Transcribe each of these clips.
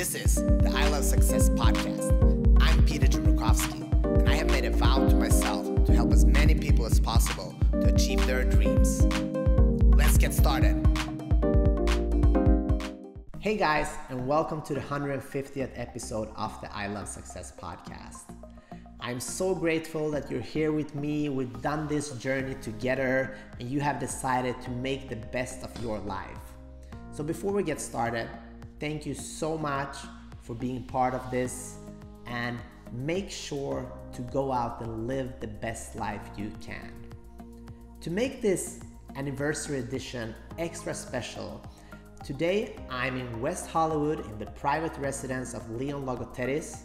This is the I Love Success podcast. I'm Peter Jumrukovsky, and I have made a vow to myself to help as many people as possible to achieve their dreams. Let's get started. Hey guys, and welcome to the 150th episode of the I Love Success podcast. I'm so grateful that you're here with me. We've done this journey together, and you have decided to make the best of your life. So before we get started, thank you so much for being part of this, and make sure to go out and live the best life you can. To make this anniversary edition extra special, today I'm in West Hollywood in the private residence of Leon Logothetis.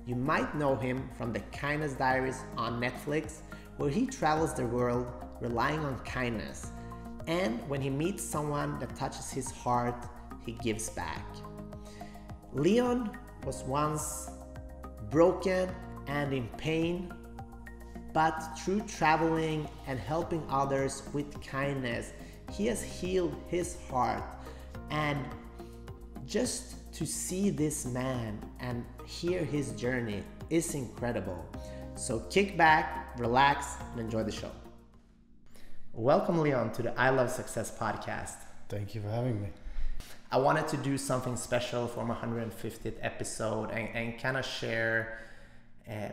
You might know him from the Kindness Diaries on Netflix, where he travels the world relying on kindness. And when he meets someone that touches his heart, he gives back. Leon was once broken and in pain, but through traveling and helping others with kindness, he has healed his heart. And just to see this man and hear his journey is incredible. So kick back, relax, and enjoy the show. Welcome, Leon, to the I Love Success podcast. Thank you for having me. I wanted to do something special for my 150th episode and kind of share a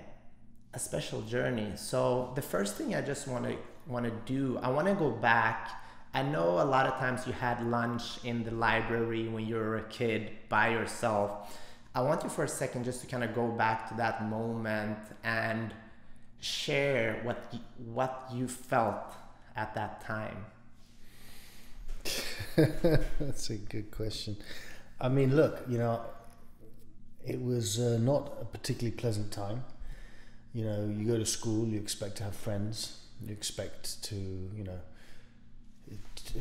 special journey. So the first thing I just want to do, I want to go back. I know a lot of times you had lunch in the library when you were a kid by yourself. I want you for a second just to kind of go back to that moment and share what you felt at that time. That's a good question. I mean, look, it was not a particularly pleasant time. You go to school, you expect to have friends, you expect to,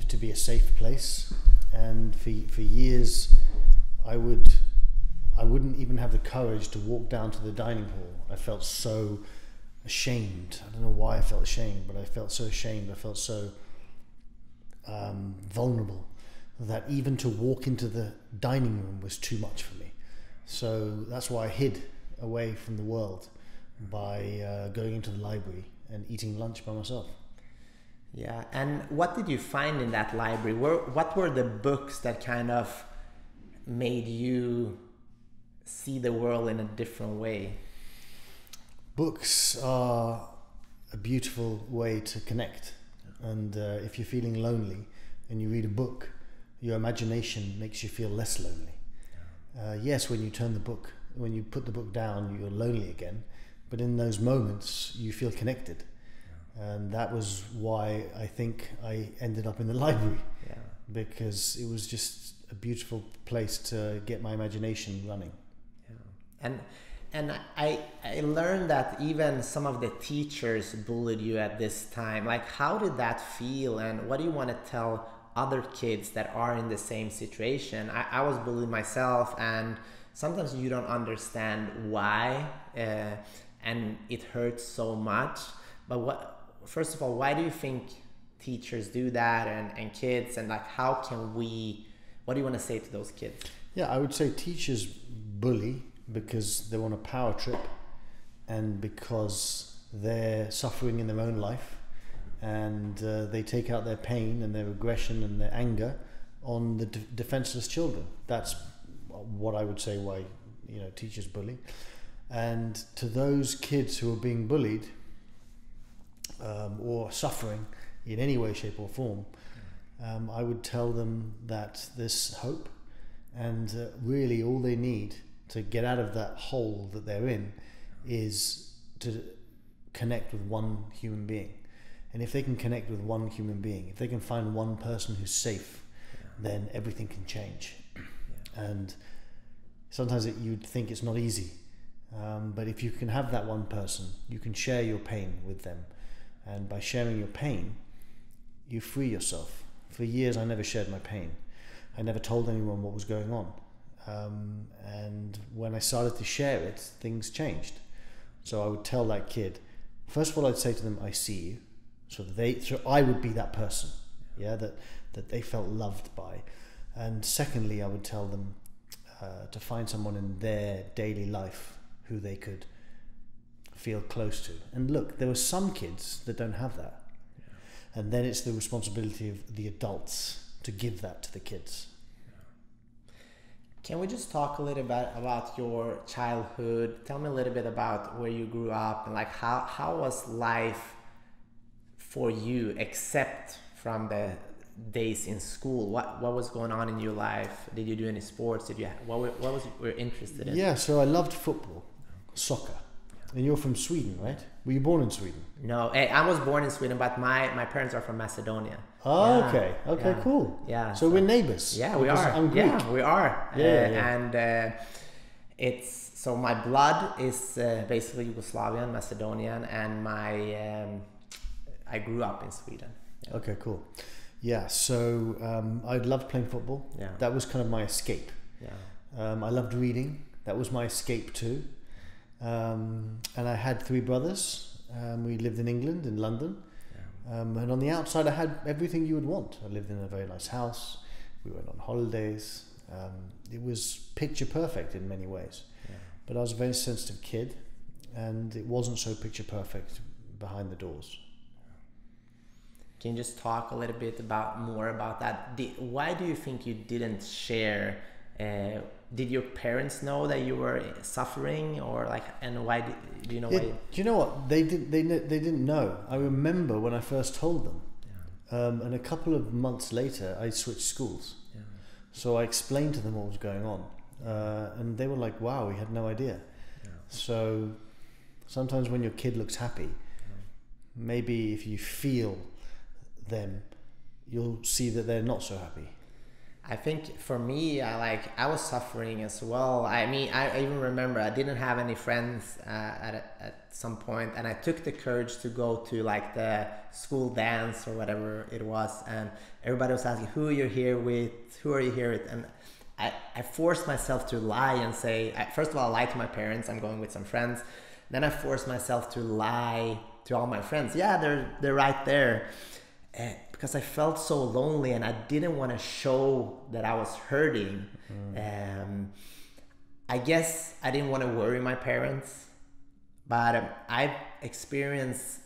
to be a safe place. And for years, I wouldn't even have the courage to walk down to the dining hall. I felt so ashamed. I don't know why I felt ashamed, but I felt so ashamed. I felt so vulnerable that even to walk into the dining room was too much for me. So that's why I hid away from the world by going into the library and eating lunch by myself. Yeah, and what did you find in that library? What were the books that kind of made you see the world in a different way? Books are a beautiful way to connect. And if you're feeling lonely and you read a book, your imagination makes you feel less lonely. Yes, when you put the book down, you're lonely again. But in those moments, you feel connected. And that was why I think I ended up in the library. Yeah. Because it was just a beautiful place to get my imagination running. Yeah. And I learned that even some of the teachers bullied you at this time. Like, how did that feel? And what do you want to tell other kids that are in the same situation? I was bullied myself, and sometimes you don't understand why, and it hurts so much. But first of all, why do you think teachers do that and kids? And like, what do you want to say to those kids? Yeah, I would say teachers bully because they're on a power trip and because they're suffering in their own life, and they take out their pain and their aggression and their anger on the defenseless children. That's what I would say why teachers bully. And to those kids who are being bullied or suffering in any way, shape or form, I would tell them that there's hope, and really all they need to get out of that hole that they're in is to connect with one human being. And if they can connect with one human being, if they can find one person who's safe, then everything can change. And sometimes you'd think it's not easy, but if you can have that one person, you can share your pain with them. And by sharing your pain, you free yourself. For years, I never shared my pain. I never told anyone what was going on. And when I started to share it, things changed. So I would tell that kid, first of all, I'd say to them, I see you. So I would be that person, that they felt loved by. And secondly, I would tell them, to find someone in their daily life who they could feel close to. And look, there were some kids that don't have that. Yeah. And then it's the responsibility of the adults to give that to the kids. Can we just talk a little bit about your childhood? Tell me a little bit about where you grew up and like how was life for you, except from the days in school? What was going on in your life? Did you do any sports? What was you were interested in? Yeah, so I loved football, soccer. And you're from Sweden, right? Were you born in Sweden? No, I was born in Sweden, but my parents are from Macedonia. Oh, yeah. Okay, cool. Yeah. So we're neighbors. Yeah, we are. I'm Greek. Yeah, we are. Yeah. And it's so my blood is basically Yugoslavian, Macedonian, and I grew up in Sweden. Yeah. Okay, cool. Yeah, so I loved playing football. Yeah. That was kind of my escape. Yeah. I loved reading. That was my escape too. And I had 3 brothers. We lived in England, in London. Yeah. And on the outside, I had everything you would want. I lived in a very nice house. We went on holidays. It was picture perfect in many ways. Yeah. But I was a very sensitive kid, and it wasn't so picture perfect behind the doors. Can you just talk a little bit more about that? Why do you think you didn't share? Did your parents know that you were suffering, or like, and why do you know why? Do you know what they did? They didn't know. I remember when I first told them, yeah. And a couple of months later, I switched schools. Yeah. So I explained to them what was going on, and they were like, "Wow, we had no idea." Yeah. So sometimes when your kid looks happy, maybe if you feel them, you'll see that they're not so happy. I think for me, I was suffering as well. I mean, I even remember I didn't have any friends at some point, and I took the courage to go to like the school dance or whatever it was, and everybody was asking, who are you here with? Who are you here with? And I forced myself to lie and say, first of all, I lied to my parents, I'm going with some friends. Then I forced myself to lie to all my friends. Yeah, they're right there. Because I felt so lonely and I didn't want to show that I was hurting. I guess I didn't want to worry my parents, but I've experienced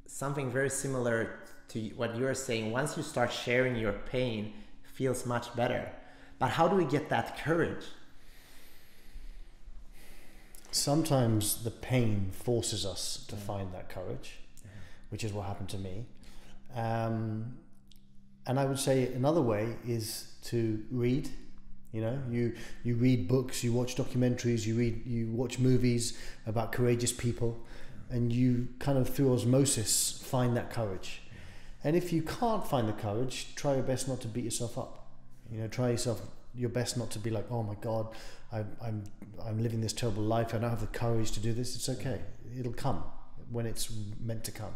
something very similar to what you're saying. Once you start sharing your pain, it feels much better. But how do we get that courage? Sometimes the pain forces us to find that courage, which is what happened to me. And I would say another way is to read. You know, you read books, you watch documentaries, you watch movies about courageous people, and you kind of through osmosis find that courage. And if you can't find the courage, try your best not to beat yourself up. You know, try your best not to be like, oh my God, I'm living this terrible life. I don't have the courage to do this. It's okay. It'll come when it's meant to come.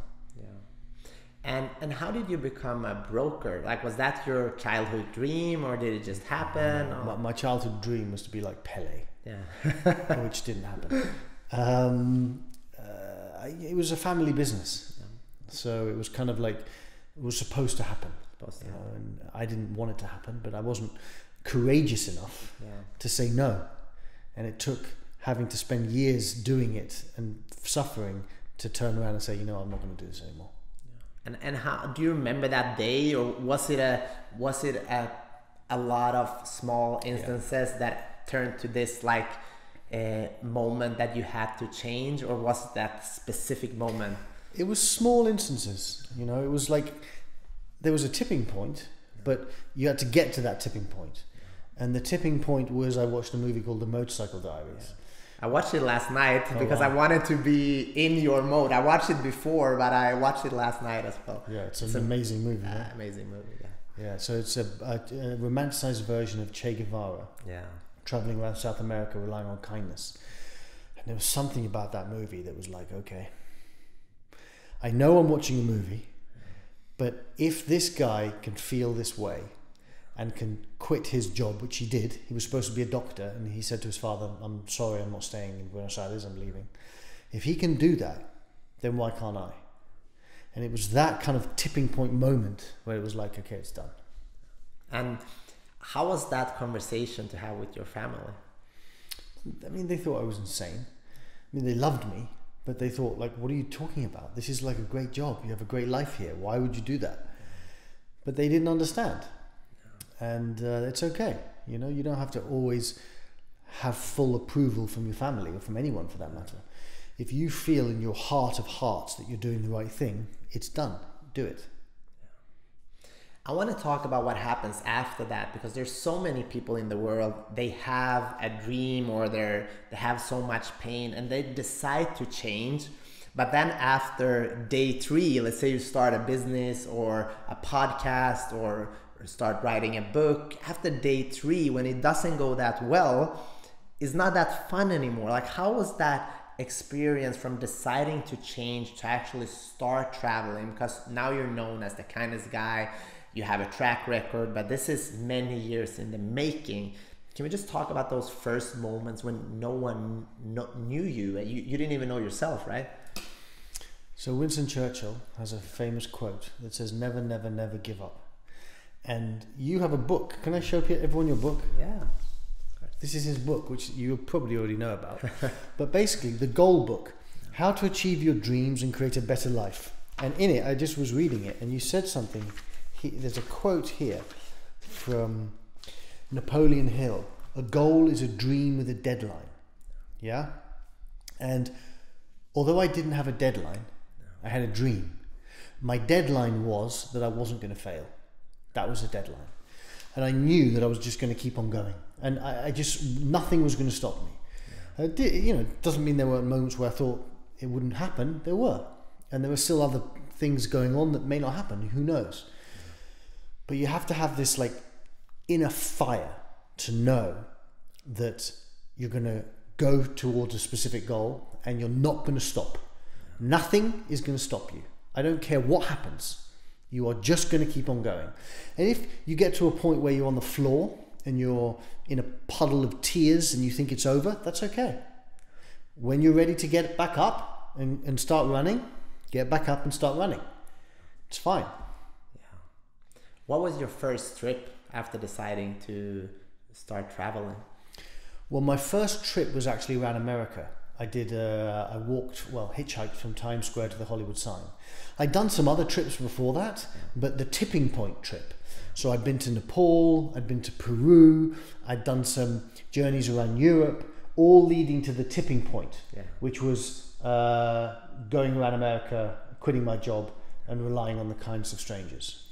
And how did you become a broker? Like, was that your childhood dream, or did it just happen? My childhood dream was to be like Pele. Yeah. Which didn't happen. It was a family business. Yeah. So it was kind of like, it was supposed to happen. And I didn't want it to happen, but I wasn't courageous enough to say no. And it took having to spend years doing it and suffering to turn around and say, you know, I'm not going to do this anymore. And how do you remember that day, or was it a lot of small instances that turned to this like moment that you had to change, or was it that specific moment? It was small instances, you know. It was like there was a tipping point, but you had to get to that tipping point. And the tipping point was I watched a movie called The Motorcycle Diaries. I watched it last night because I wanted to be in your mode. I watched it before, but I watched it last night as well. Yeah, it's an amazing movie. Amazing movie, yeah. Yeah, so it's a romanticized version of Che Guevara. Yeah. Traveling around South America, relying on kindness. And there was something about that movie that was like, okay, I know I'm watching a movie, but if this guy can feel this way and can quit his job, which he did. He was supposed to be a doctor, and he said to his father, I'm sorry, I'm not staying in Buenos Aires, I'm leaving. If he can do that, then why can't I? And it was that kind of tipping point moment where it was like, okay, it's done. And how was that conversation to have with your family? I mean, they thought I was insane. I mean, they loved me, but they thought, like, what are you talking about? This is like a great job. You have a great life here. Why would you do that? But they didn't understand. And it's okay. You know, you don't have to always have full approval from your family or from anyone for that matter. If you feel in your heart of hearts that you're doing the right thing, it's done. Do it. I want to talk about what happens after that, because there's so many people in the world, they have a dream or they have so much pain and they decide to change. But then after day 3, let's say you start a business or a podcast or start writing a book, after day 3, when it doesn't go that well, it's not that fun anymore. Like, how was that experience from deciding to change to actually start traveling? Because now you're known as the kindness guy, you have a track record, but this is many years in the making. Can we just talk about those first moments when no one knew you? You didn't even know yourself, right? So Winston Churchill has a famous quote that says, never, never, never give up. And you have a book. Can I show everyone your book? Yeah. This is his book, which you probably already know about. But basically, the goal book, how to achieve your dreams and create a better life. And in it, I just was reading it, and you said something. There's a quote here from Napoleon Hill. A goal is a dream with a deadline. Yeah? And although I didn't have a deadline, I had a dream. My deadline was that I wasn't going to fail. That was a deadline. And I knew that I was just going to keep on going. And I just, nothing was going to stop me. Yeah. It doesn't mean there weren't moments where I thought it wouldn't happen. There were. And there were still other things going on that may not happen. Who knows? Yeah. But you have to have this like inner fire to know that you're going to go towards a specific goal and you're not going to stop. Yeah. Nothing is going to stop you. I don't care what happens. You are just going to keep on going. And if you get to a point where you're on the floor and you're in a puddle of tears and you think it's over, that's okay. When you're ready to get back up and start running, get back up and start running. It's fine. Yeah. What was your first trip after deciding to start traveling? Well, my first trip was actually around America. I hitchhiked from Times Square to the Hollywood sign. I'd done some other trips before that, but the tipping point trip. So I'd been to Nepal, I'd been to Peru, I'd done some journeys around Europe, all leading to the tipping point, which was going around America, quitting my job and relying on the kindness of strangers.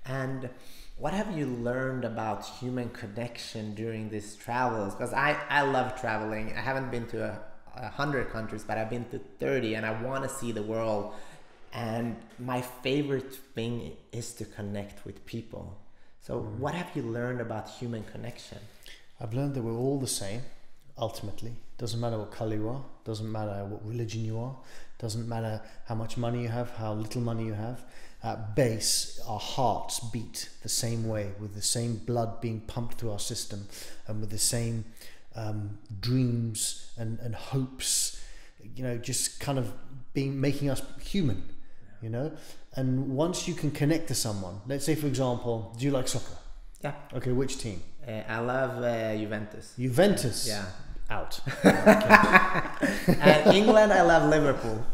And what have you learned about human connection during these travels? Because I love traveling. I haven't been to 100 countries, but I've been to 30 and I want to see the world. And my favorite thing is to connect with people. So what have you learned about human connection? I've learned that we're all the same, ultimately. Doesn't matter what color you are, doesn't matter what religion you are, doesn't matter how much money you have, how little money you have. At base, our hearts beat the same way, with the same blood being pumped through our system, and with the same dreams and hopes, just kind of making us human, And once you can connect to someone, let's say, for example, do you like soccer? Yeah. Okay, which team? I love Juventus. Juventus? Yeah. Out. And England, I love Liverpool.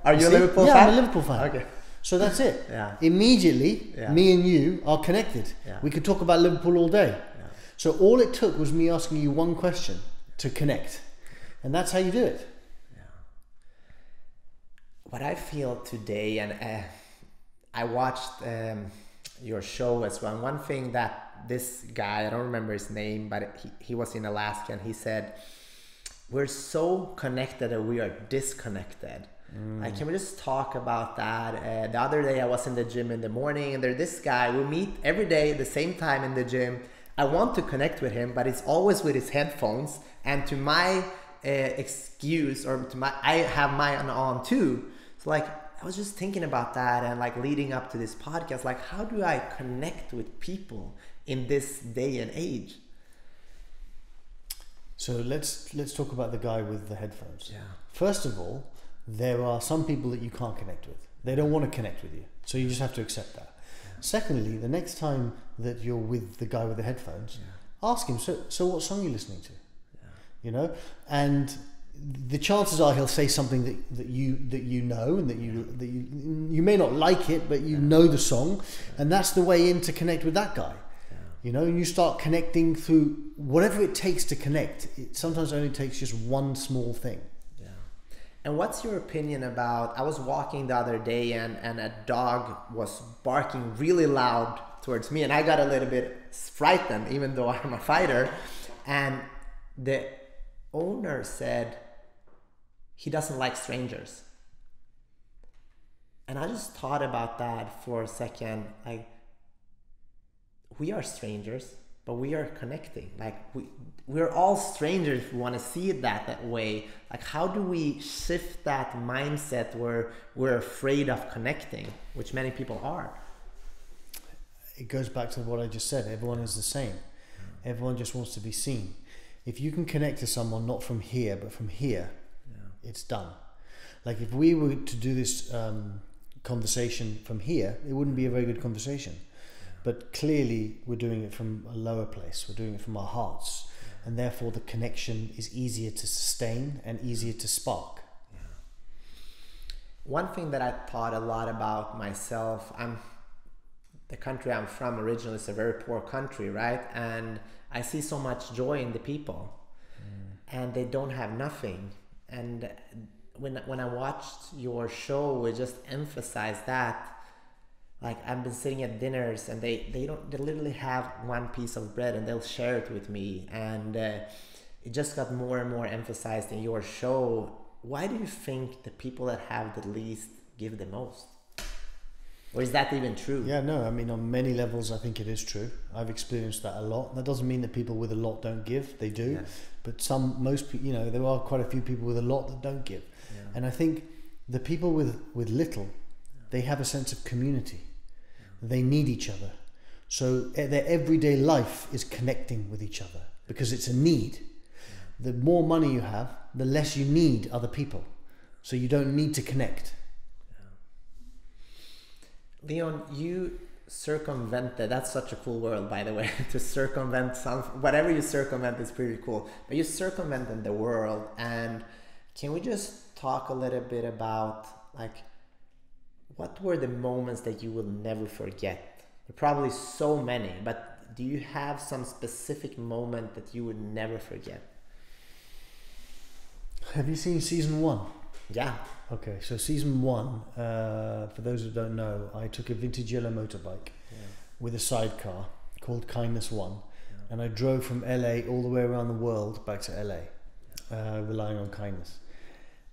Are you a Liverpool fan? Yeah, I'm a Liverpool fan. Okay. So that's it. Yeah. Immediately, me and you are connected. Yeah. We could talk about Liverpool all day. Yeah. So all it took was me asking you one question to connect. And that's how you do it. Yeah. What I feel today, and I watched your show as well. And one thing that this guy, I don't remember his name, but he was in Alaska, and he said, we're so connected that we are disconnected. Can we just talk about that? The other day I was in the gym in the morning, and there's this guy, we meet every day at the same time in the gym. I want to connect with him, but it's always with his headphones, and to my excuse, or I have mine on too. So I was just thinking about that, and leading up to this podcast, how do I connect with people in this day and age? So let's talk about the guy with the headphones. Yeah. First of all, there are some people that you can't connect with. They don't want to connect with you. So you just have to accept that. Yeah. Secondly, the next time that you're with the guy with the headphones, ask him, so what song are you listening to? Yeah. you know, and the chances are he'll say something that you know, and that you may not like it, but you know the song, and that's the way in to connect with that guy. You know, and you start connecting through whatever it takes to connect. It sometimes only takes just one small thing. Yeah. And what's your opinion about, I was walking the other day and a dog was barking really loud towards me, and I got a little bit frightened, even though I'm a fighter. And the owner said he doesn't like strangers. And I just thought about that for a second. Like, we are strangers, but we are connecting. Like, we're all strangers if we want to see it that way. Like, how do we shift that mindset where we're afraid of connecting, which many people are? It goes back to what I just said. Everyone is the same. Everyone just wants to be seen. If you can connect to someone not from here, but from here, it's done. Like, if we were to do this conversation from here, it wouldn't be a very good conversation. But clearly we're doing it from a lower place. We're doing it from our hearts. And therefore the connection is easier to sustain and easier to spark. Yeah. One thing that I thought a lot about myself, the country I'm from originally is a very poor country, right? And I see so much joy in the people. And they don't have nothing. And when I watched your show, it just emphasized that. Like, I've been sitting at dinners and they literally have one piece of bread and they'll share it with me, and it just got more and more emphasized in your show. Why do you think the people that have the least give the most? Or is that even true? Yeah, no, I mean, on many levels I think it is true. I've experienced that a lot. That doesn't mean that people with a lot don't give. They do. Yes. But most people, you know, there are quite a few people with a lot that don't give. Yeah. And I think the people with little, they have a sense of community. They need each other. So their everyday life is connecting with each other because it's a need. The more money you have, the less you need other people. So you don't need to connect. Leon, you circumvented, that's such a cool word, by the way, to circumvent whatever you circumvent is pretty cool. But you circumvented the world, and can we just talk a little bit about, like, what were the moments that you will never forget? There are probably so many, but do you have some specific moment that you would never forget? Have you seen season 1? Yeah. Okay, so season 1, for those who don't know, I took a vintage yellow motorbike with a sidecar called Kindness 1, and I drove from LA all the way around the world back to LA, relying on kindness.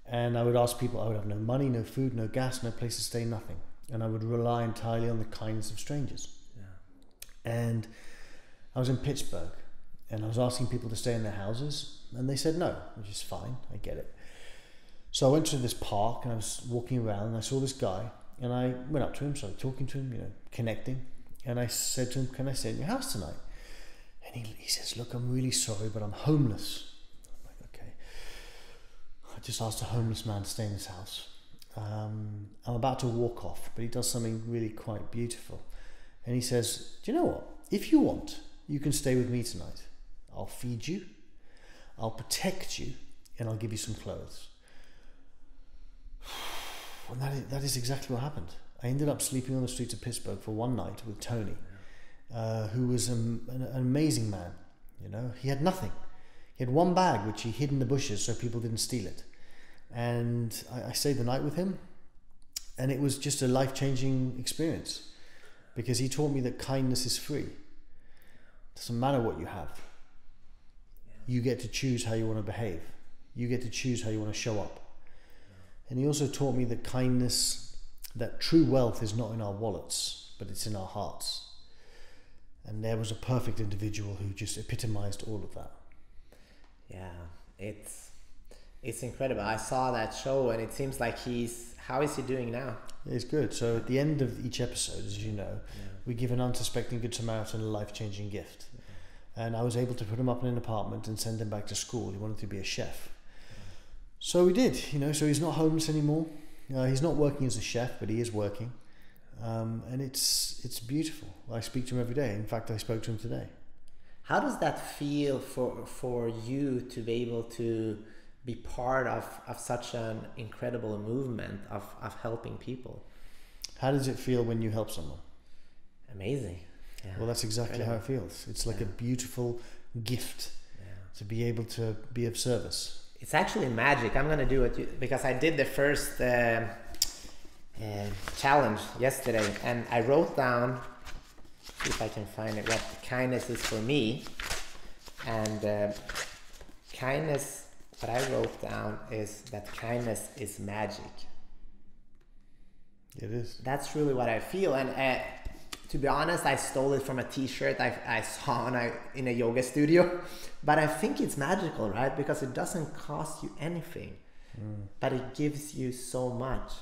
And I would ask people, I would have no money, no food, no gas, no place to stay, nothing. And I would rely entirely on the kindness of strangers. Yeah. And I was in Pittsburgh, and I was asking people to stay in their houses, and they said no, which is fine, I get it. So I went to this park, and I was walking around, and I saw this guy, and I went up to him, started talking to him, you know, connecting. And I said to him, can I stay in your house tonight? And he says, look, I'm really sorry, but I'm homeless. Just asked a homeless man to stay in his house. I'm about to walk off, but he does something really quite beautiful. And he says, do you know what? If you want, you can stay with me tonight. I'll feed you, I'll protect you, and I'll give you some clothes. And that is exactly what happened. I ended up sleeping on the streets of Pittsburgh for one night with Tony, who was an amazing man. You know, he had nothing. He had one bag which he hid in the bushes so people didn't steal it. And I stayed the night with him, and it was just a life-changing experience because he taught me that kindness is free. It doesn't matter what you have. You get to choose how you want to behave. You get to choose how you want to show up. And he also taught me that kindness, that true wealth is not in our wallets, but it's in our hearts. And there was a perfect individual who just epitomized all of that. Yeah, it's incredible. I saw that show, and it seems like how is he doing now? It's good. So at the end of each episode, as you know, we give an unsuspecting Good Samaritan a life-changing gift. And I was able to put him up in an apartment and send him back to school. He wanted to be a chef. So we did, you know, so he's not homeless anymore. He's not working as a chef, but he is working. And it's beautiful. I speak to him every day. In fact, I spoke to him today. How does that feel for you to be able to be part of such an incredible movement of helping people? How does it feel when you help someone? Amazing. Yeah. Well, that's exactly how it feels. It's like a beautiful gift to be able to be of service. It's actually magic. I'm gonna do it because I did the first challenge yesterday, and I wrote down, see if I can find it, what kindness is for me. And kindness, what I wrote down is that kindness is magic. It is. That's really what I feel. And to be honest, I stole it from a t-shirt I saw in a yoga studio. But I think it's magical, right? Because it doesn't cost you anything, but it gives you so much.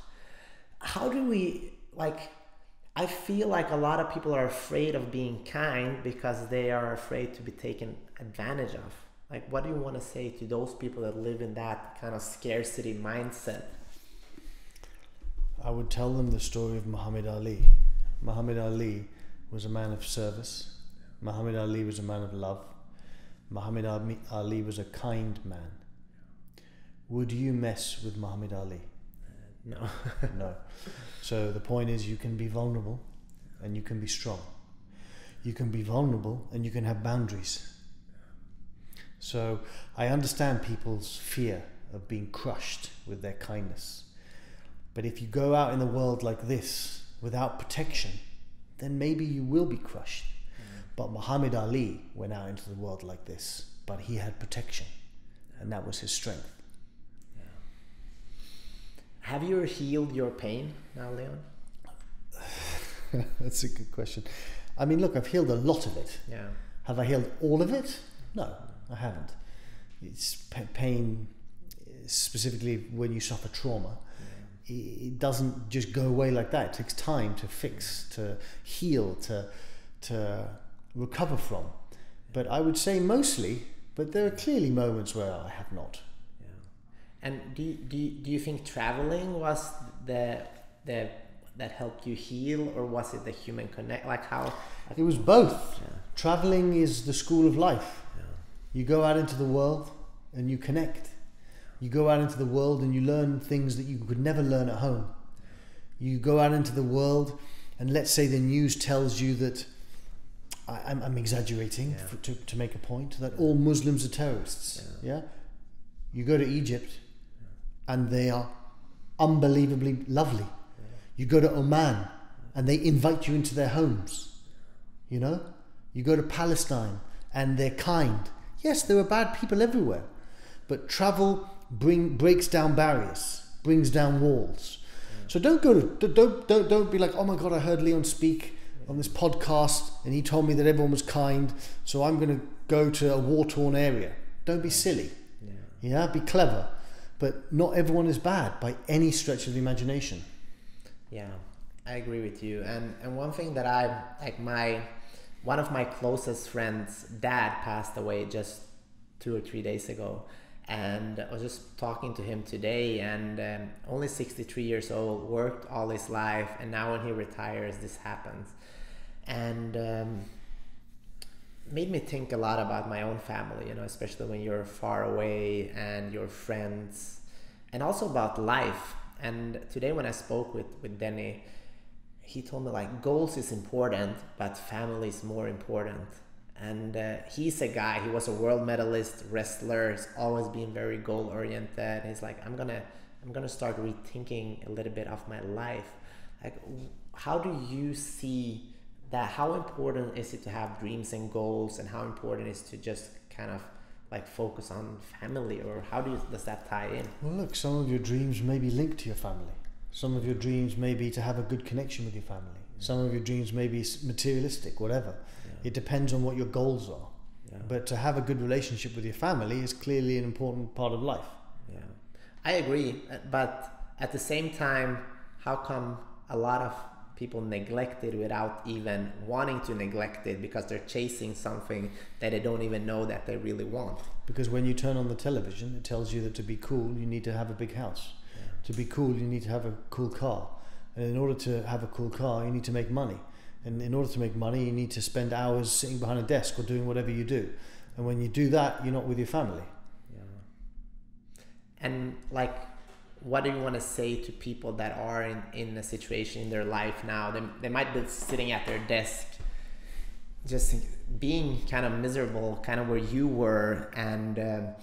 How do we, I feel like a lot of people are afraid of being kind because they are afraid to be taken advantage of. Like, what do you want to say to those people that live in that kind of scarcity mindset? I would tell them the story of Muhammad Ali. Muhammad Ali was a man of service. Muhammad Ali was a man of love. Muhammad Ali was a kind man. Would you mess with Muhammad Ali? No. No. So the point is, you can be vulnerable and you can be strong. You can be vulnerable and you can have boundaries. So I understand people's fear of being crushed with their kindness. But if you go out in the world like this without protection, then maybe you will be crushed. But Muhammad Ali went out into the world like this, but he had protection, and that was his strength. Have you healed your pain now, Leon? That's a good question. I mean, look, I've healed a lot of it. Yeah. Have I healed all of it? No, I haven't. It's pain, specifically when you suffer trauma. It doesn't just go away like that. It takes time to fix, to heal, to recover from. But I would say mostly, but there are clearly moments where I have not. And do you think traveling was that helped you heal, or was it the human connect? Like how? It was both. Yeah. Traveling is the school of life. Yeah. You go out into the world and you connect. You go out into the world and you learn things that you could never learn at home. You go out into the world and let's say the news tells you that, I'm exaggerating to make a point, that all Muslims are terrorists. Yeah. You go to Egypt and they are unbelievably lovely. You go to Oman and they invite you into their homes. You know? You go to Palestine and they're kind. Yes, there are bad people everywhere. But travel breaks down barriers, brings down walls. So don't be like, oh my God, I heard Leon speak on this podcast and he told me that everyone was kind, so I'm going to go to a war-torn area. Don't be silly. Yeah, be clever. But not everyone is bad by any stretch of the imagination. Yeah, I agree with you. And one thing that one of my closest friends' dad passed away just 2 or 3 days ago. And I was just talking to him today, and only 63 years old, worked all his life, and now when he retires, this happens. And made me think a lot about my own family, you know, especially when you're far away and your friends, and also about life. And today when I spoke with Denny, he told me like goals is important, but family is more important. And he's a guy, he was a world medalist wrestler, he's always been very goal oriented. He's like, I'm gonna start rethinking a little bit of my life. Like, how do you see that? How important is it to have dreams and goals, and how important is to just kind of like focus on family, or how does that tie in? Well, look, some of your dreams may be linked to your family. Some of your dreams may be to have a good connection with your family. Some of your dreams may be materialistic, whatever. It depends on what your goals are. But to have a good relationship with your family is clearly an important part of life. Yeah, I agree. But at the same time, how come a lot of people neglect it without even wanting to neglect it, because they're chasing something that they don't even know that they really want? Because when you turn on the television, it tells you that to be cool, you need to have a big house. To be cool, you need to have a cool car. And in order to have a cool car, you need to make money. And in order to make money, you need to spend hours sitting behind a desk or doing whatever you do. And when you do that, you're not with your family. Yeah. And like, what do you want to say to people that are in a situation in their life now? They might be sitting at their desk, just being kind of miserable, kind of where you were, and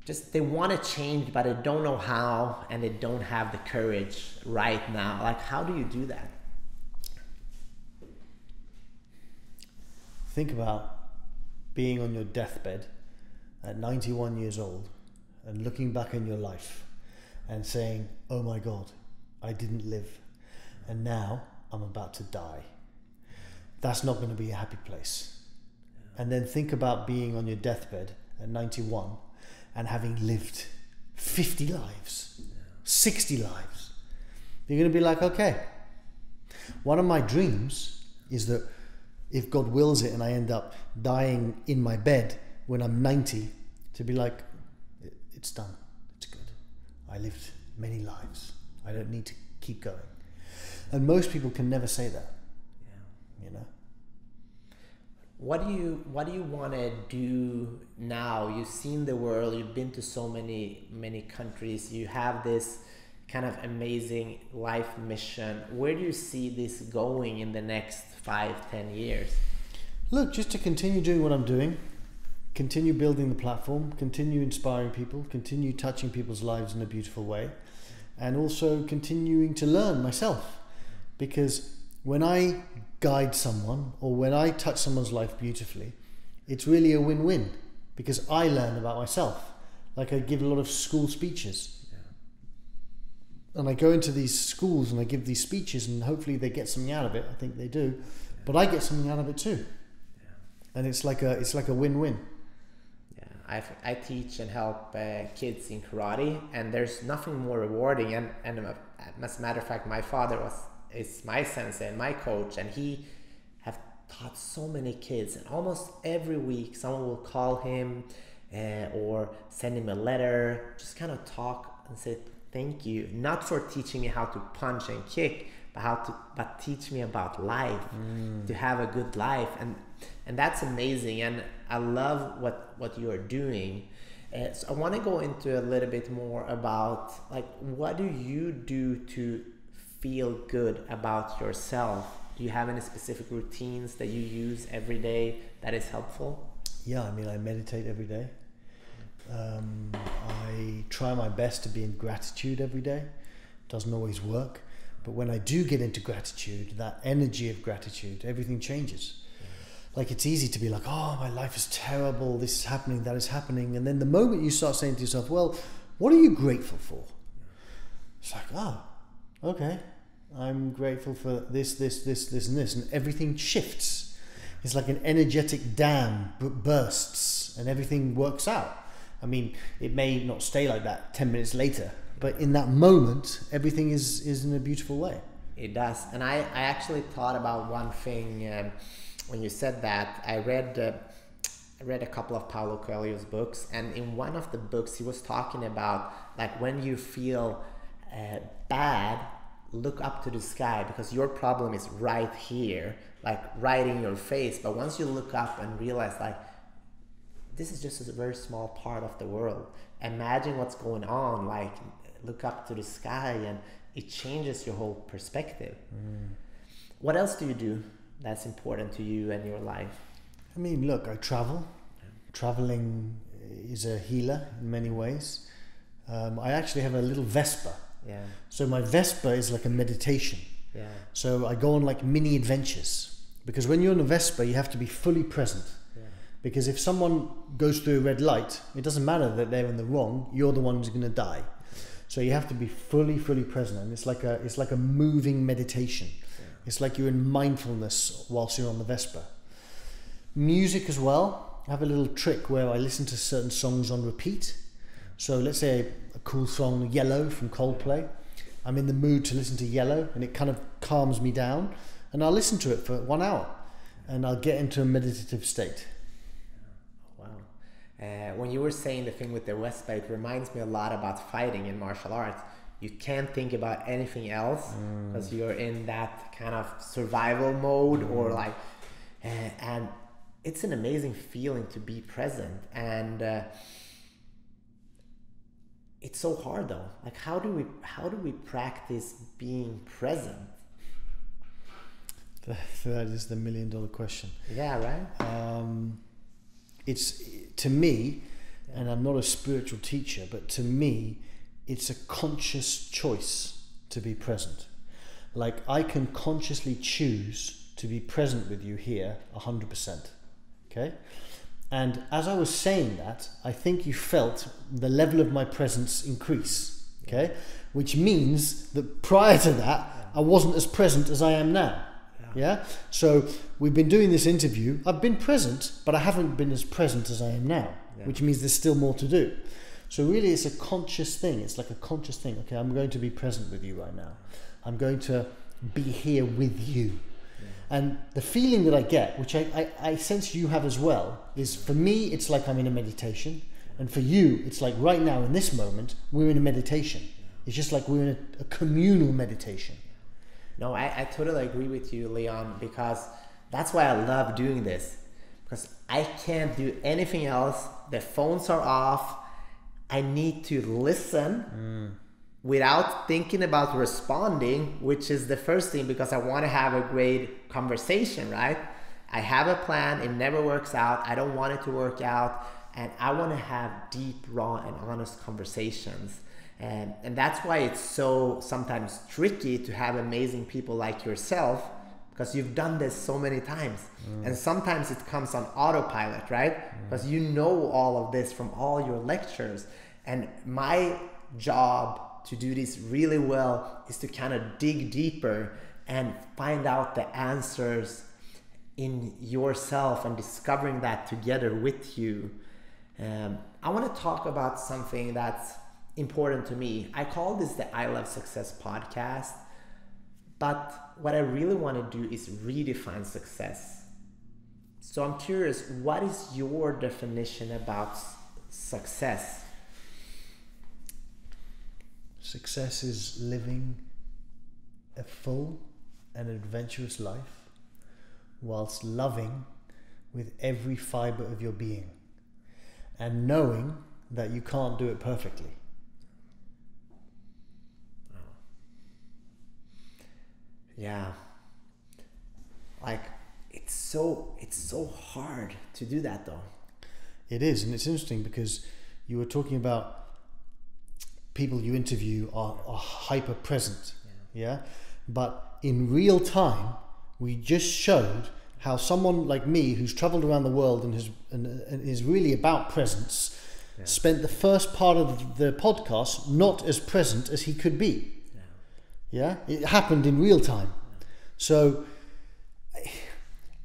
just they want to change, but they don't know how, and they don't have the courage right now. Like, how do you do that? Think about being on your deathbed at 91 years old and looking back in your life and saying, oh my God, I didn't live, and now I'm about to die. That's not going to be a happy place. And then think about being on your deathbed at 91 and having lived 50 lives, 60 lives. You're going to be like, okay. One of my dreams is that if God wills it and I end up dying in my bed when I'm 90, to be like, it's done, it's good. I lived many lives. I don't need to keep going. And most people can never say that. Yeah. You know? What do you want to do now? You've seen the world, you've been to so many countries, you have this kind of amazing life mission. Where do you see this going in the next 5-10 years? Look, just to continue doing what I'm doing, continue building the platform, continue inspiring people, continue touching people's lives in a beautiful way, and also continuing to learn myself. Because when I guide someone or when I touch someone's life beautifully, it's really a win-win, because I learn about myself. Like, I give a lot of school speeches. And I go into these schools and I give these speeches, and hopefully they get something out of it. I think they do, but I get something out of it too. And it's like a win-win. Yeah, I teach and help kids in karate, and there's nothing more rewarding. And as a matter of fact, my father is my sensei and my coach, and he have taught so many kids. And almost every week, someone will call him or send him a letter, just kind of talk and say, thank you, not for teaching me how to punch and kick, but teach me about life, to have a good life, and that's amazing. And I love what you are doing. So I want to go into a little bit more about, like, what do you do to feel good about yourself? Do you have any specific routines that you use every day that is helpful? Yeah, I mean, I meditate every day. I try my best to be in gratitude every day. Doesn't always work, but when I do get into gratitude, that energy of gratitude, everything changes. Like, it's easy to be like, oh, my life is terrible, this is happening, that is happening, and then the moment you start saying to yourself, well, what are you grateful for? It's like, oh, okay, I'm grateful for this, and this, and everything shifts. It's like an energetic dam bursts and everything works out. I mean, it may not stay like that 10 minutes later, but in that moment, everything is in a beautiful way. It does. And I actually thought about one thing when you said that. I read a couple of Paulo Coelho's books, and in one of the books, he was talking about, like, when you feel bad, look up to the sky, because your problem is right here, like right in your face. But once you look up and realize, like, this is just a very small part of the world. Imagine what's going on. Like, look up to the sky, and it changes your whole perspective. What else do you do that's important to you and your life? I mean, look, I travel. Traveling is a healer in many ways. I actually have a little Vespa. Yeah. So my Vespa is like a meditation. Yeah. So I go on like mini adventures, because when you're on a Vespa, you have to be fully present. Because if someone goes through a red light, it doesn't matter that they're in the wrong, you're the one who's going to die. So you have to be fully present, and it's like a moving meditation. Yeah. It's like you're in mindfulness whilst you're on the Vespa. Music as well. I have a little trick where I listen to certain songs on repeat. So let's say a cool song, Yellow from Coldplay. I'm in the mood to listen to Yellow, and it kind of calms me down, and I'll listen to it for 1 hour, and I'll get into a meditative state. Wow. When you were saying the thing with the Vespa, it reminds me a lot about fighting in martial arts. you can't think about anything else because you're in that kind of survival mode or like, and it's an amazing feeling to be present. And it's so hard though. Like, how do we practice being present? That is the $1 million question. Yeah, right. It's, to me, and I'm not a spiritual teacher, but to me, it's a conscious choice to be present. Like, I can consciously choose to be present with you here 100%. Okay? And as I was saying that, I think you felt the level of my presence increase. Okay? Which means that prior to that, I wasn't as present as I am now. Yeah? So we've been doing this interview. I've been present, but I haven't been as present as I am now, which means there's still more to do. So really it's a conscious thing. It's like a conscious thing. Okay, I'm going to be present with you right now. I'm going to be here with you. And the feeling that I get, which I sense you have as well, is for me, it's like I'm in a meditation. And for you, it's like right now in this moment, we're in a meditation. It's just like we're in a communal meditation. No, I totally agree with you, Leon, because that's why I love doing this. Because I can't do anything else. The phones are off. I need to listen without thinking about responding, which is the first thing, because I want to have a great conversation, right? I have a plan. It never works out. I don't want it to work out. And I want to have deep, raw, and honest conversations. And that's why it's so sometimes tricky to have amazing people like yourself, because you've done this so many times. And sometimes it comes on autopilot, right? Because you know all of this from all your lectures. And my job to do this really well is to kind of dig deeper and find out the answers in yourself and discovering that together with you. I want to talk about something that's important to me. I call this the I Love Success podcast, but what I really want to do is redefine success. So I'm curious, what is your definition about success? Success is living a full and adventurous life whilst loving with every fiber of your being and knowing that you can't do it perfectly. Yeah, like it's so hard to do that though. It is, and it's interesting because you were talking about people you interview are hyper present, yeah? But in real time, we just showed how someone like me, who's traveled around the world and is really about presence, spent the first part of the podcast not as present as he could be. Yeah, it happened in real time. So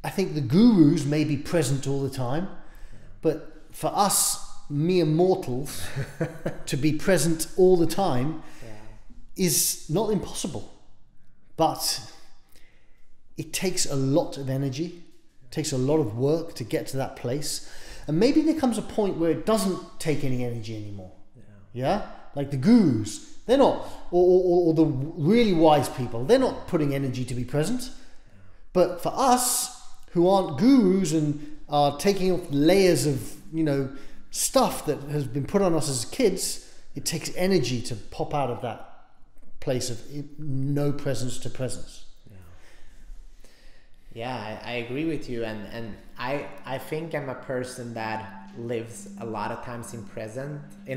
I think the gurus may be present all the time, but for us mere mortals to be present all the time is not impossible. But it takes a lot of energy, takes a lot of work to get to that place. And maybe there comes a point where it doesn't take any energy anymore. Yeah? Like the gurus. They're not, or the really wise people, they're not putting energy to be present. But for us, who aren't gurus and are taking off layers of, stuff that has been put on us as kids, it takes energy to pop out of that place of no presence to presence. Yeah, I agree with you. And I think I'm a person that lives a lot of times in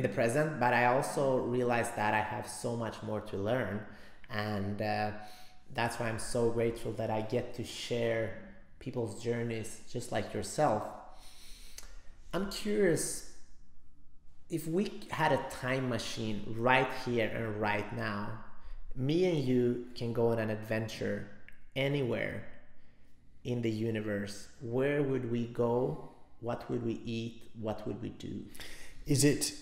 the present, but I also realize that I have so much more to learn, and that's why I'm so grateful that I get to share people's journeys just like yourself. I'm curious, if we had a time machine right here and right now, me and you can go on an adventure anywhere in the universe. Where would we go? What would we eat? What would we do? Is it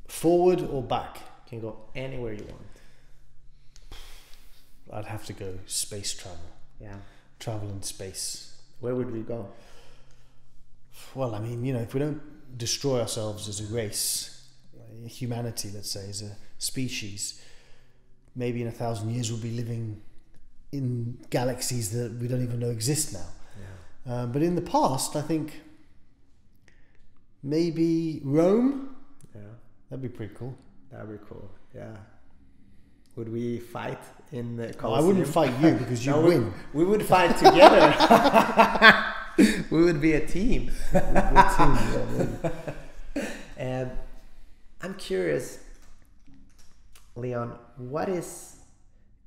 forward or back? You can go anywhere you want. I'd have to go space travel. Yeah. Travel in space. Where would we go? Well, I mean, if we don't destroy ourselves as a race, humanity, let's say, as a species, maybe in 1,000 years we'll be living in galaxies that we don't even know exist now. Yeah. But in the past, I think maybe Rome. Yeah. That'd be pretty cool. That'd be cool. Yeah. Would we fight in the Colosseum? I wouldn't fight you because you No, win. We would fight together. We would be a team. And I'm curious, Leon, what is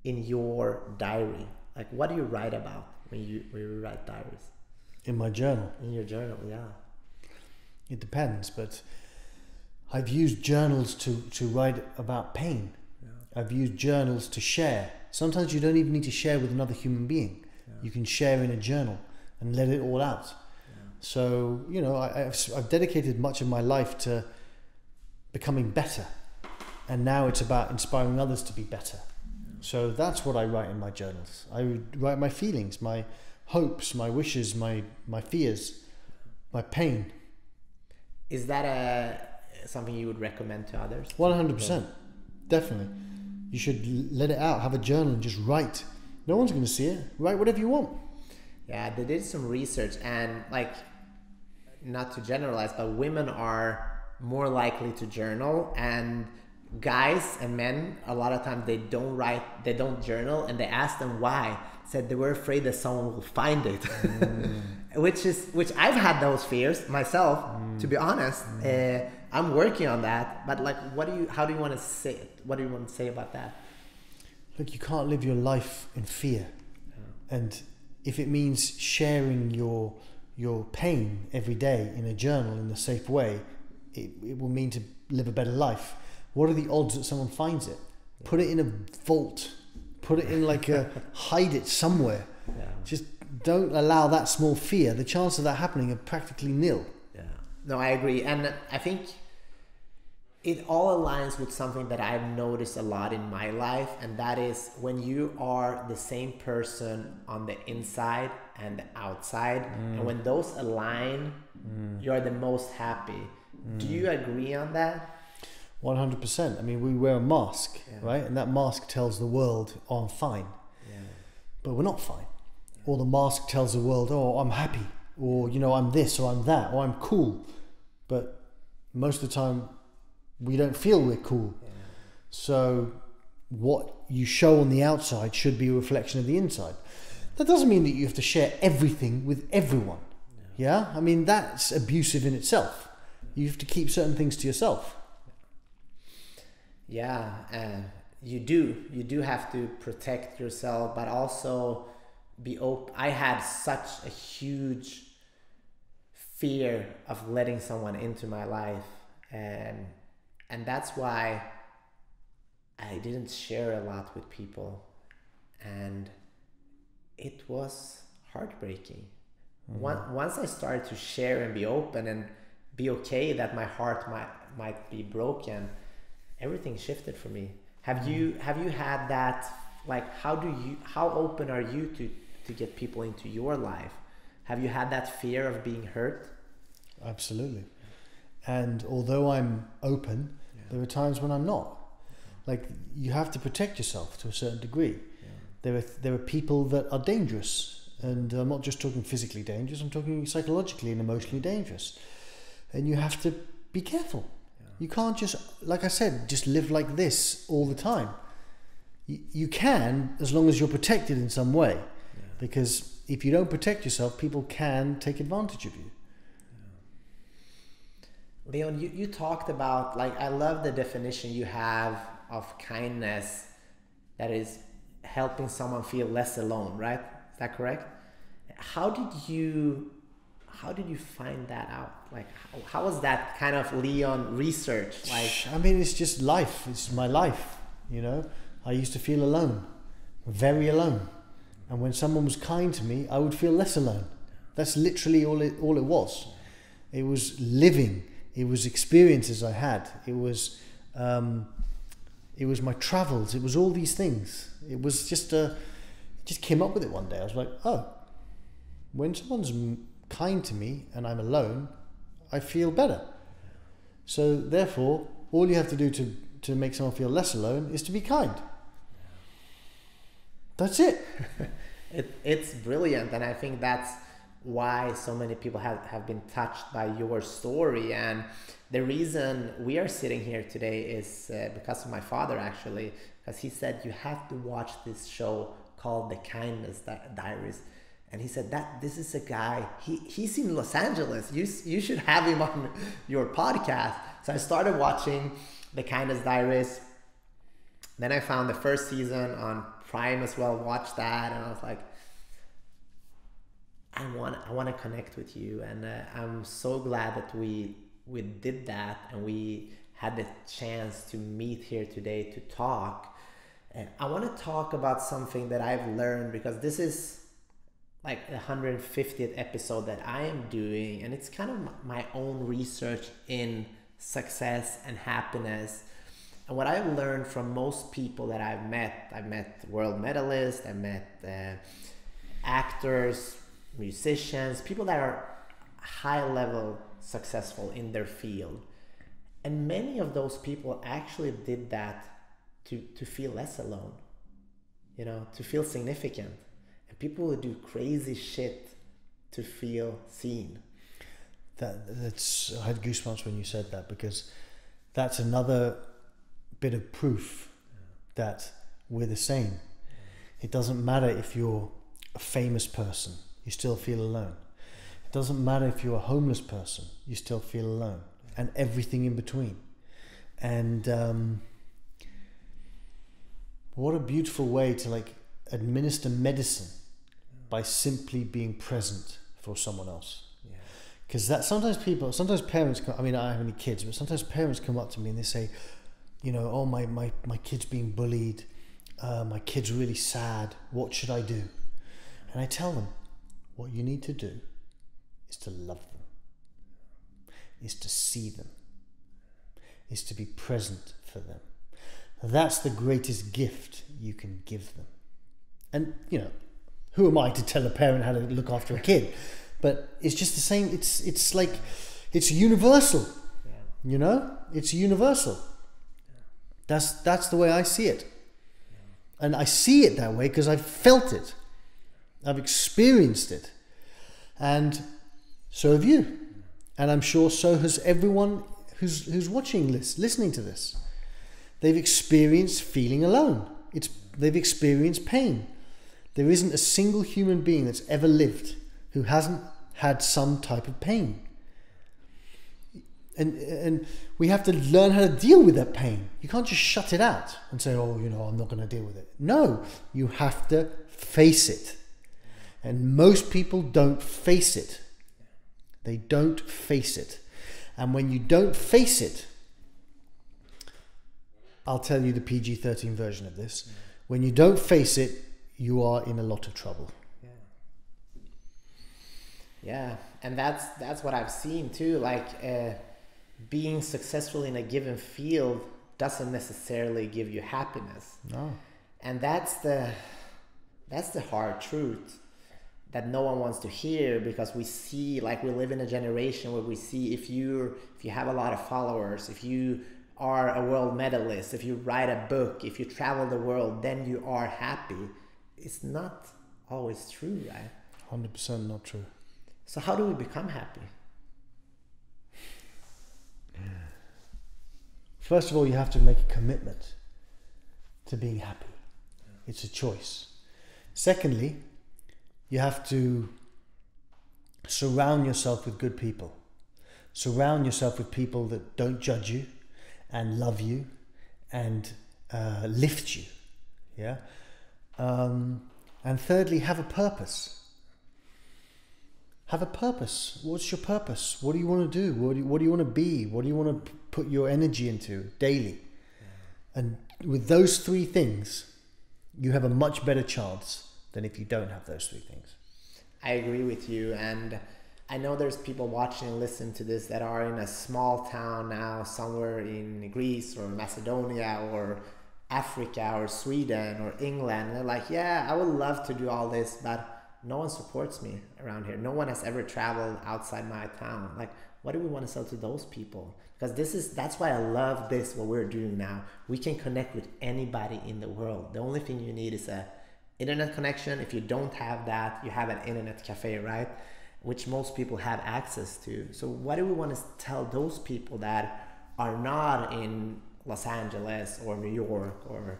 in your diary? Like, what do you write about when you write diaries? In my journal. In your journal, yeah. It depends, but I've used journals to write about pain. Yeah. I've used journals to share. Sometimes you don't even need to share with another human being. Yeah. You can share in a journal and let it all out. Yeah. So, you know, I've dedicated much of my life to becoming better. And now it's about inspiring others to be better. Yeah. So that's what I write in my journals. I write my feelings, my hopes, my wishes, my fears, my pain. Is that something you would recommend to others? 100%. Definitely. You should let it out. Have a journal and just write. No one's going to see it. Write whatever you want. Yeah, they did some research, and like, not to generalize, but women are more likely to journal, and guys and men, a lot of times they don't journal, and they ask them why. Said they were afraid that someone will find it. which I've had those fears myself, to be honest. I'm working on that, but like, what do you want to say about that? Look, you can't live your life in fear. Yeah. And if it means sharing your pain every day in a journal in a safe way, it will mean to live a better life. What are the odds that someone finds it? Yeah. Put it in a vault. Put it in hide it somewhere. Yeah. Just don't allow that small fear. The chances of that happening are practically nil. Yeah. No, I agree. And I think it all aligns with something that I've noticed a lot in my life. And that is when you are the same person on the inside and the outside. And when those align, you're the most happy. Do you agree on that? 100%. I mean, we wear a mask, right? And that mask tells the world, oh, I'm fine. Yeah. But we're not fine. Yeah. Or the mask tells the world, oh, I'm happy. Or, you know, I'm this or I'm that. Or I'm cool. But most of the time, we don't feel we're cool. Yeah. So what you show on the outside should be a reflection of the inside. That doesn't mean that you have to share everything with everyone. Yeah? I mean, that's abusive in itself. You have to keep certain things to yourself. Yeah, you do have to protect yourself, but also be open. I had such a huge fear of letting someone into my life, and that's why I didn't share a lot with people, and it was heartbreaking. Once I started to share and be open and be okay that my heart might be broken, everything shifted for me. Have you had that? Like, how open are you to get people into your life? Have you had that fear of being hurt? Absolutely. And although I'm open, there are times when I'm not. Like, you have to protect yourself to a certain degree. There are people that are dangerous, and I'm not just talking physically dangerous. I'm talking psychologically and emotionally dangerous, and you have to be careful. You can't just, like I said, just live like this all the time. You can, as long as you're protected in some way. Yeah. Because if you don't protect yourself, people can take advantage of you. Yeah. Leon, you talked about, like, I love the definition you have of kindness, that is helping someone feel less alone, right? Is that correct? How did you find that out? Like, how was that kind of Leon research? Like, I mean, it's just life. It's my life, you know. I used to feel alone, very alone. And when someone was kind to me, I would feel less alone. That's literally all it was. It was living. It was experiences I had. It was my travels. It was all these things. It was just came up with it one day. I was like, oh, when someone's kind to me and I'm alone, I feel better. So therefore, all you have to do to make someone feel less alone is to be kind. That's it. It's brilliant, and I think that's why so many people have been touched by your story. And the reason we are sitting here today is because of my father, actually, because he said you have to watch this show called the Kindness Diaries. And he said that this is a guy, he's in Los Angeles, you should have him on your podcast. So I started watching the Kindness Diaries. Then I found the first season on Prime as well, watched that, and I was like, I want to connect with you. And I'm so glad that we did that, and we had the chance to meet here today to talk. And I want to talk about something that I've learned, because this is like the 150th episode that I am doing, and it's kind of my own research in success and happiness. And what I've learned from most people that I've met world medalists, I've met actors, musicians, people that are high level successful in their field. And many of those people actually did that to feel less alone, to feel significant. And people would do crazy shit to feel seen. That's I had goosebumps when you said that, because that's another bit of proof that we're the same. It doesn't matter if you're a famous person, you still feel alone. It doesn't matter if you're a homeless person, you still feel alone, and everything in between. And what a beautiful way to administer medicine by simply being present for someone else. Because that sometimes parents come, I mean, I don't have any kids, but sometimes parents come up to me and they say, oh, my kid's being bullied, my kid's really sad, what should I do? And I tell them, what you need to do is to love them, is to see them, is to be present for them. That's the greatest gift you can give them. And, who am I to tell a parent how to look after a kid? But it's just the same. It's like, it's universal. It's universal. That's the way I see it. And I see it that way because I've felt it. I've experienced it. And so have you. And I'm sure so has everyone who's watching this, listening to this. They've experienced feeling alone. They've experienced pain. There isn't a single human being that's ever lived who hasn't had some type of pain. And we have to learn how to deal with that pain. You can't just shut it out and say, oh, I'm not going to deal with it. No, you have to face it. And most people don't face it. They don't face it. And when you don't face it, I'll tell you the PG-13 version of this. When you don't face it, you are in a lot of trouble. Yeah, and that's what I've seen too. Being successful in a given field doesn't necessarily give you happiness. No. And that's the hard truth that no one wants to hear, because we see, we live in a generation where we see if you have a lot of followers, if you are a world medalist, if you write a book, if you travel the world, then you are happy. It's not always true, right? 100% not true. So how do we become happy? First of all, you have to make a commitment to being happy. It's a choice. Secondly, you have to surround yourself with good people. Surround yourself with people that don't judge you and love you and lift you. Yeah. And thirdly, have a purpose. Have a purpose. What's your purpose? What do you want to do? What do you want to be? What do you want to put your energy into daily? And with those three things, you have a much better chance than if you don't have those three things. I agree with you. And I know there's people watching and listening to this that are in a small town now, somewhere in Greece or Macedonia or Africa or Sweden or England. And they're like, yeah, I would love to do all this, but no one supports me around here. No one has ever traveled outside my town. What do we want to sell to those people? Because that's why I love this, what we're doing now. We can connect with anybody in the world. The only thing you need is a internet connection. If you don't have that, you have an internet cafe, right? Which most people have access to. So what do we want to tell those people that are not in Los Angeles or New York? Or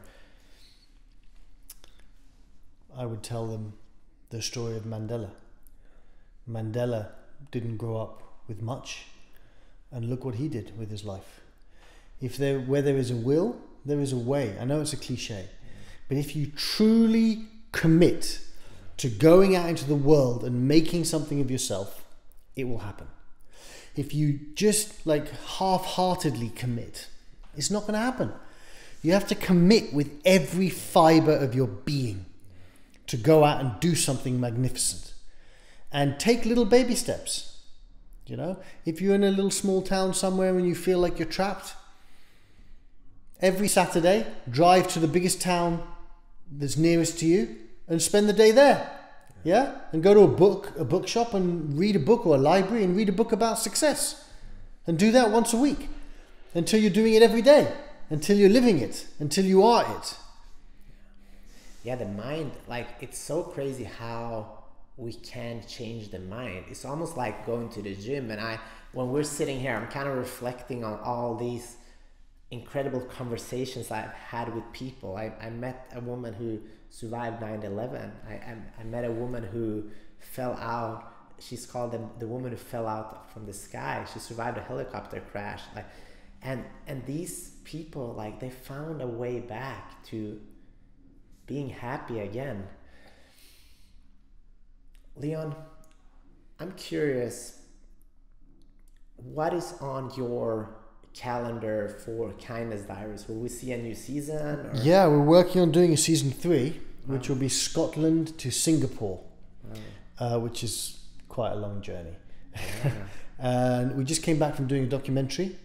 I would tell them the story of Mandela. Mandela didn't grow up with much, and look what he did with his life. Where there is a will, there is a way. I know it's a cliche, but if you truly commit to going out into the world and making something of yourself, it will happen. If you just like half-heartedly commit, it's not going to happen. You have to commit with every fiber of your being to go out and do something magnificent, and take little baby steps. You know, if you're in a little small town somewhere and you feel like you're trapped, every Saturday, drive to the biggest town that's nearest to you and spend the day there. Yeah? And go to a bookshop and read a book, or a library and read a book about success. And do that once a week until you're doing it every day, until you're living it, until you are it. Yeah, the mind, like, it's so crazy how we can change the mind. It's almost like going to the gym. And when we're sitting here, I'm kind of reflecting on all these incredible conversations I've had with people. I met a woman who survived 9/11. I met a woman who fell out. She's called the woman who fell out from the sky. She survived a helicopter crash. And these people, like, they found a way back to being happy again. Leon, I'm curious, what is on your calendar for Kindness Diaries? Will we see a new season? Or? Yeah, we're working on doing a season 3, which will be Scotland to Singapore, which is quite a long journey. And we just came back from doing a documentary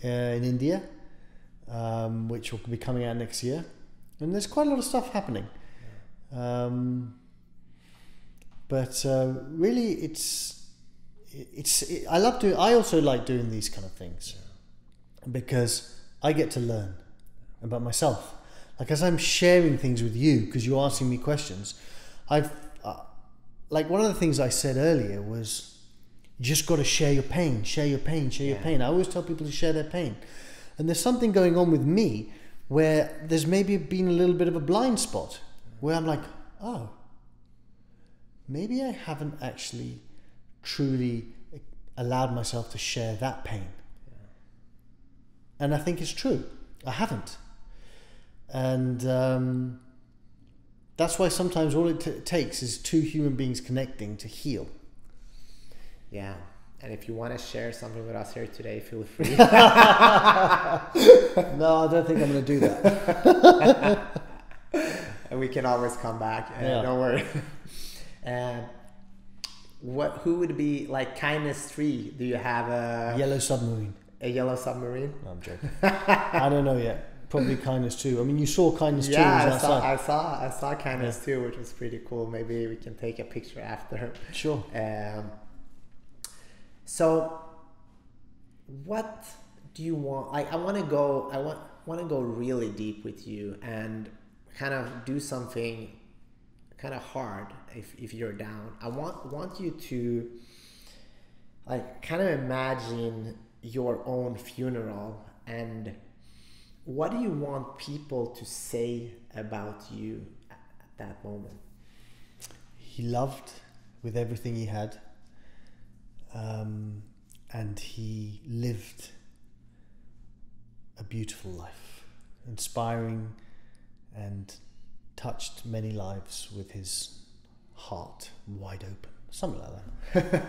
in India, which will be coming out next year. And there's quite a lot of stuff happening. But really, I also like doing these kind of things because I get to learn about myself. Like, as I'm sharing things with you, because you're asking me questions, like, one of the things I said earlier was, you just got to share your pain, share your pain, share your pain. I always tell people to share their pain. And there's something going on with me where there's maybe been a little bit of a blind spot where I'm like, oh, maybe I haven't actually truly allowed myself to share that pain. And I think it's true. I haven't. And that's why sometimes all it takes is 2 human beings connecting to heal. Yeah. And if you want to share something with us here today, feel free. No, I don't think I'm going to do that. And we can always come back. Don't worry. Who would be like Kindness 3? Do you have a Yellow Submarine? A yellow submarine? No, I'm joking. I don't know yet. Probably Kindness 2. I mean, you saw Kindness 2. Yeah, I saw Kindness 2, which was pretty cool. Maybe we can take a picture after. Sure. So, what do you want? I want to go really deep with you and kind of do something kind of hard if you're down. I want you to, like, kind of imagine your own funeral, and what do you want people to say about you at that moment? He loved with everything he had, and he lived a beautiful life, inspiring, and touched many lives with his heart wide open. Something like that.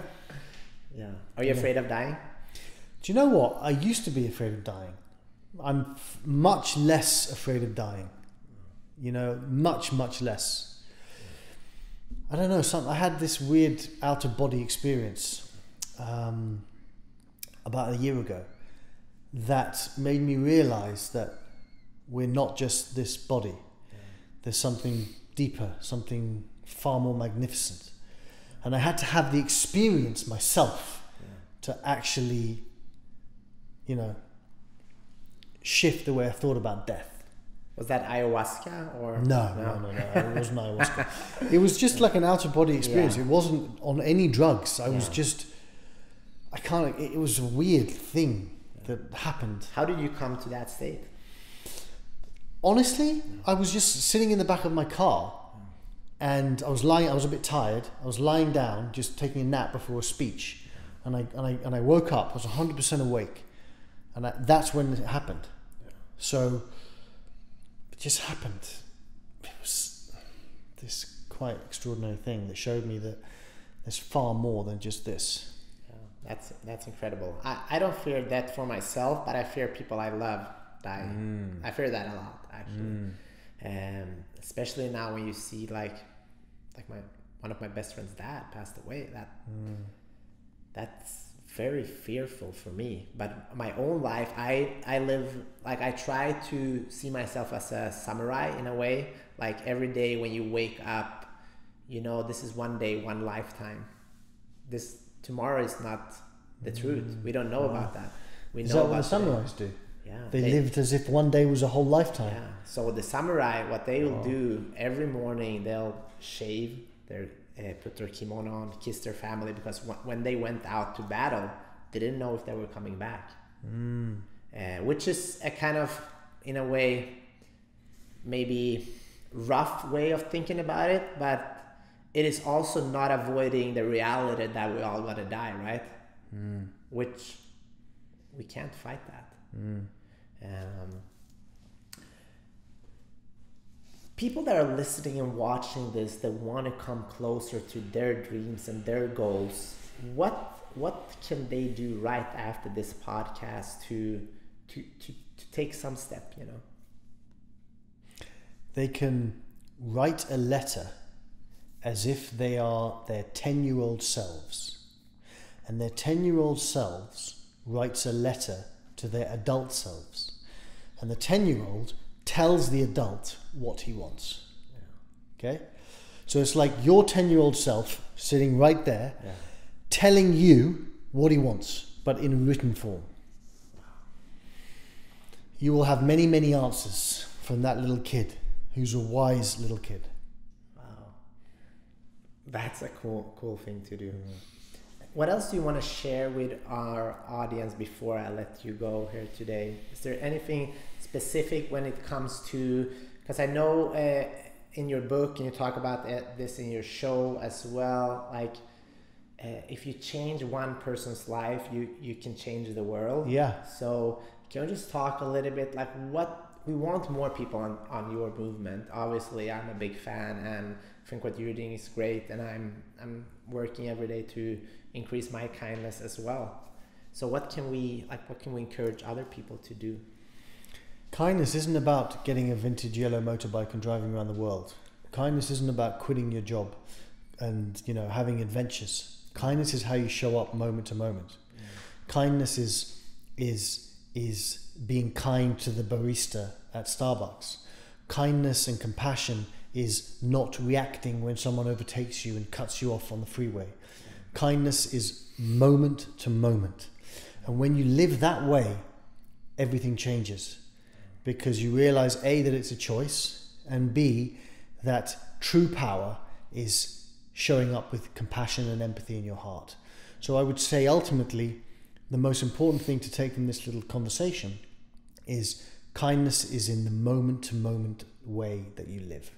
Yeah. Are you afraid of dying? Do you know what? I used to be afraid of dying. I'm much less afraid of dying. You know, much less. I don't know, I had this weird out-of-body experience about a year ago that made me realize that we're not just this body. There's something deeper, something far more magnificent. And I had to have the experience myself to actually, you know, shift the way I thought about death. Was that ayahuasca or? No. It wasn't ayahuasca. It was just like an out-of-body experience. It wasn't on any drugs. It was a weird thing that happened. How did you come to that state? Honestly, I was just sitting in the back of my car and I was a bit tired. I was lying down, just taking a nap before a speech. And I woke up, I was 100% awake. And that's when it happened. Yeah. So it just happened. It was this quite extraordinary thing that showed me that there's far more than just this. Yeah, that's incredible. I don't fear death for myself, but I fear people I love die. I fear that a lot, actually. Especially now when you see like one of my best friend's dad passed away. That's very fearful for me. But my own life, I live, like I try to see myself as a samurai in a way. Like every day when you wake up, you know, this is one day, one lifetime. This tomorrow is not the truth. We don't know about that. We know that what the samurais do? Yeah. They lived as if one day was a whole lifetime. Yeah. So the samurai, what they will do every morning, they'll shave, put their kimono on, kiss their family, because when they went out to battle, they didn't know if they were coming back. Which is a kind of, in a way, maybe rough way of thinking about it, but it is also not avoiding the reality that we all gotta die, right? Which we can't fight that. People that are listening and watching this that want to come closer to their dreams and their goals, what can they do right after this podcast to take some step, you know? They can write a letter as if they are their 10-year-old selves, and their 10-year-old selves writes a letter to their adult selves, and the 10-year-old tells the adult what he wants. Okay? So it's like your 10-year-old self sitting right there, telling you what he wants, but in written form. You will have many, many answers from that little kid, who's a wise little kid. Wow. That's a cool thing to do. What else do you want to share with our audience before I let you go here today? Is there anything specific when it comes to, because I know in your book, and you talk about this in your show as well, like if you change one person's life, you can change the world. Yeah. So can you just talk a little bit, like what, we want more people on your movement. Obviously, I'm a big fan and I think what you're doing is great, and I'm working every day to increase my kindness as well. So what can we encourage other people to do? Kindness isn't about getting a vintage yellow motorbike and driving around the world. Kindness isn't about quitting your job and, you know, having adventures. Kindness is how you show up moment to moment. Kindness is being kind to the barista at Starbucks. Kindness and compassion is not reacting when someone overtakes you and cuts you off on the freeway. Kindness is moment to moment. And when you live that way, everything changes. Because you realize A, that it's a choice, and B, that true power is showing up with compassion and empathy in your heart. So I would say ultimately, the most important thing to take from this little conversation is kindness is in the moment-to-moment way that you live.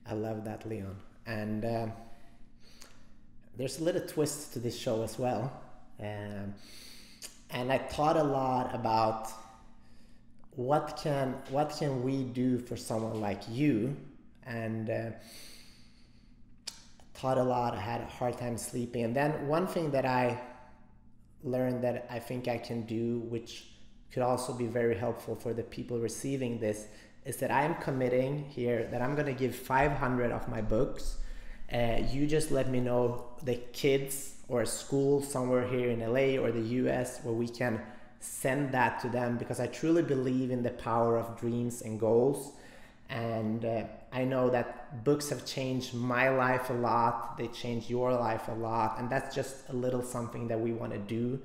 I love that, Leon. And there's a little twist to this show as well. And I thought a lot about what can we do for someone like you, and thought a lot. I had a hard time sleeping, and then one thing that I learned that I think I can do, which could also be very helpful for the people receiving this, is that I am committing here that I'm going to give 500 of my books. You just let me know the kids or a school somewhere here in LA or the US where we can send that to them, because I truly believe in the power of dreams and goals. And I know that books have changed my life a lot. They changed your life a lot. And that's just a little something that we want to do.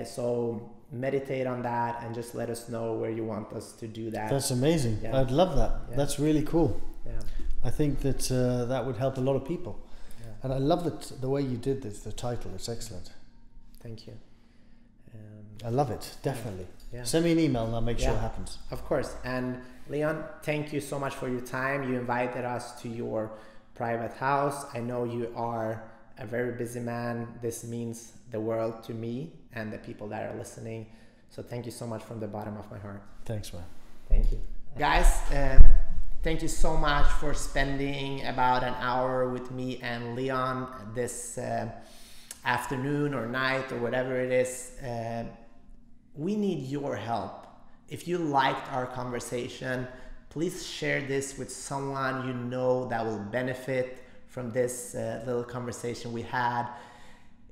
So meditate on that and just let us know where you want us to do that. That's amazing. Yeah. I'd love that. Yeah. That's really cool. Yeah. I think that that would help a lot of people. Yeah. And I love the way you did this, the title. It's excellent. Thank you. I love it, definitely. Yeah. Send me an email and I'll make sure it Yeah. happens. Of course. And Leon, thank you so much for your time. You invited us to your private house. I know you are a very busy man. This means the world to me and the people that are listening. So thank you so much from the bottom of my heart. Thanks, man. Thank you. Guys, thank you so much for spending about an hour with me and Leon this afternoon or night or whatever it is. We need your help. If you liked our conversation, please share this with someone you know that will benefit from this little conversation we had.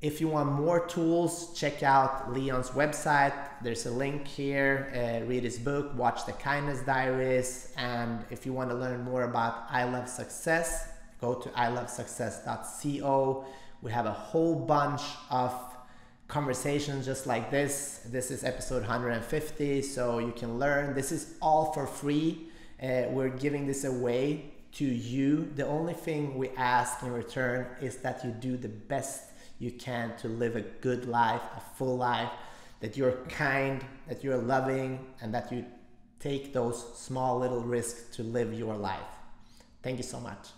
If you want more tools, check out Leon's website. There's a link here. Read his book, watch the Kindness Diaries. And if you want to learn more about I Love Success, go to ilovesuccess.co. We have a whole bunch of conversations just like this. This is episode 150, so you can learn. This is all for free. We're giving this away to you. The only thing we ask in return is that you do the best you can to live a good life, a full life, that you're kind, that you're loving, and that you take those small little risks to live your life. Thank you so much.